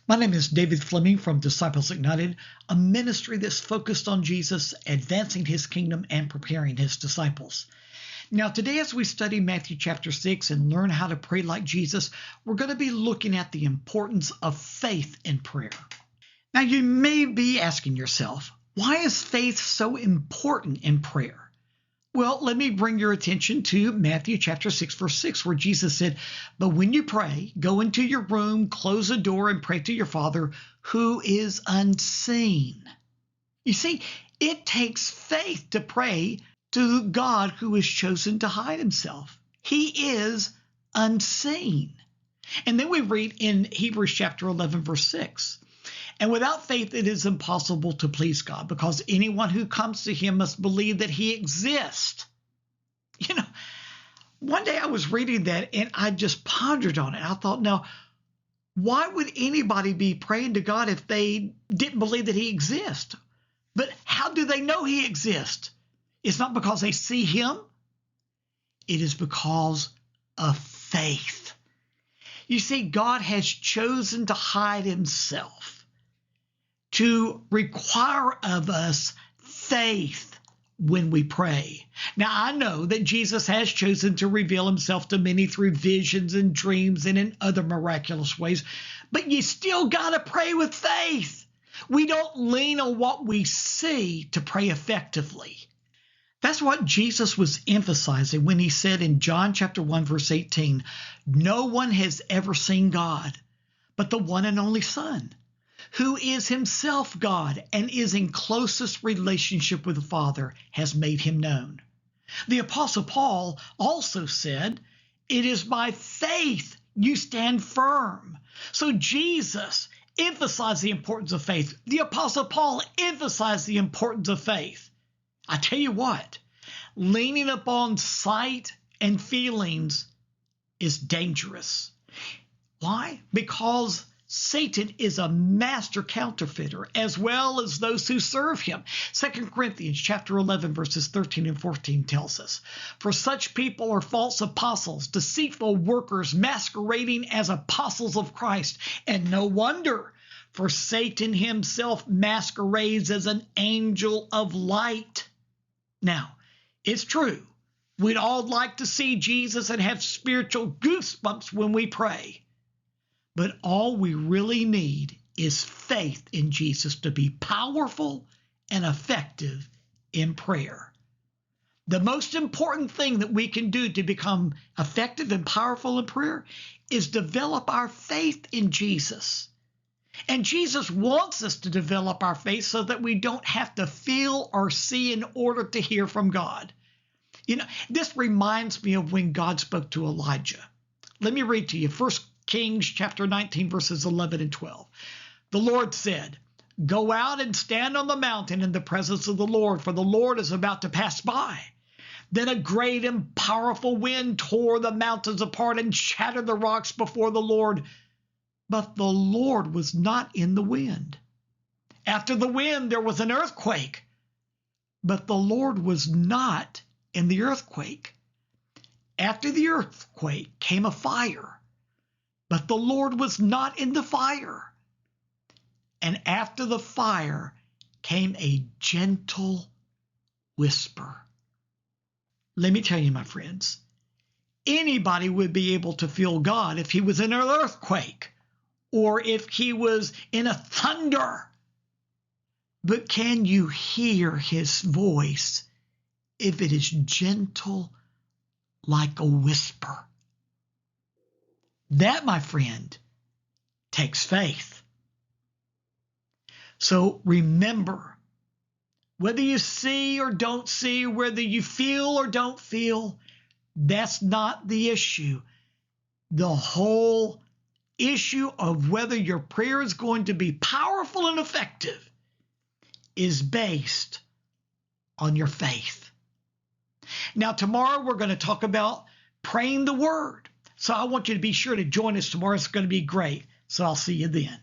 My name is David Fleming from Disciples Ignited, a ministry that's focused on Jesus, advancing his kingdom, and preparing his disciples. Now, today, as we study Matthew chapter 6 and learn how to pray like Jesus, we're going to be looking at the importance of faith in prayer. Now, you may be asking yourself, why is faith so important in prayer? Well, let me bring your attention to Matthew chapter 6, verse 6, where Jesus said, "But when you pray, go into your room, close the door, and pray to your Father who is unseen." You see, it takes faith to pray to God who is chosen to hide himself. He is unseen. And then we read in Hebrews chapter 11, verse 6, "And without faith it is impossible to please God, because anyone who comes to him must believe that he exists." One day I was reading that and I just pondered on it. I thought, now, why would anybody be praying to God if they didn't believe that he exists? But how do they know he exists? It's not because they see him. It is because of faith. You see, God has chosen to hide himself, to require of us faith when we pray. Now, I know that Jesus has chosen to reveal himself to many through visions and dreams and in other miraculous ways, but you still got to pray with faith. We don't lean on what we see to pray effectively. That's what Jesus was emphasizing when he said in John chapter 1, verse 18, "No one has ever seen God, but the one and only Son, who is himself God and is in closest relationship with the Father, has made him known." The Apostle Paul also said, "It is by faith you stand firm." So Jesus emphasized the importance of faith. The Apostle Paul emphasized the importance of faith. I tell you what, leaning upon sight and feelings is dangerous. Why? Because Satan is a master counterfeiter, as well as those who serve him. 2 Corinthians chapter 11, verses 13 and 14 tells us, "For such people are false apostles, deceitful workers, masquerading as apostles of Christ. And no wonder, for Satan himself masquerades as an angel of light." Now, it's true. We'd all like to see Jesus and have spiritual goosebumps when we pray. But all we really need is faith in Jesus to be powerful and effective in prayer. The most important thing that we can do to become effective and powerful in prayer is develop our faith in Jesus. And Jesus wants us to develop our faith so that we don't have to feel or see in order to hear from God. This reminds me of when God spoke to Elijah. Let me read to you 1 Kings chapter 19, verses 11 and 12. "The Lord said, 'Go out and stand on the mountain in the presence of the Lord, for the Lord is about to pass by.' Then a great and powerful wind tore the mountains apart and shattered the rocks before the Lord. But the Lord was not in the wind. After the wind, there was an earthquake. But the Lord was not in the earthquake. After the earthquake came a fire. But the Lord was not in the fire. And after the fire came a gentle whisper." Let me tell you, my friends, anybody would be able to feel God if he was in an earthquake or if he was in a thunder. But can you hear his voice if it is gentle like a whisper? That, my friend, takes faith. So remember, whether you see or don't see, whether you feel or don't feel, that's not the issue. The whole issue of whether your prayer is going to be powerful and effective is based on your faith. Now, tomorrow we're going to talk about praying the word. So I want you to be sure to join us tomorrow. It's going to be great. So I'll see you then.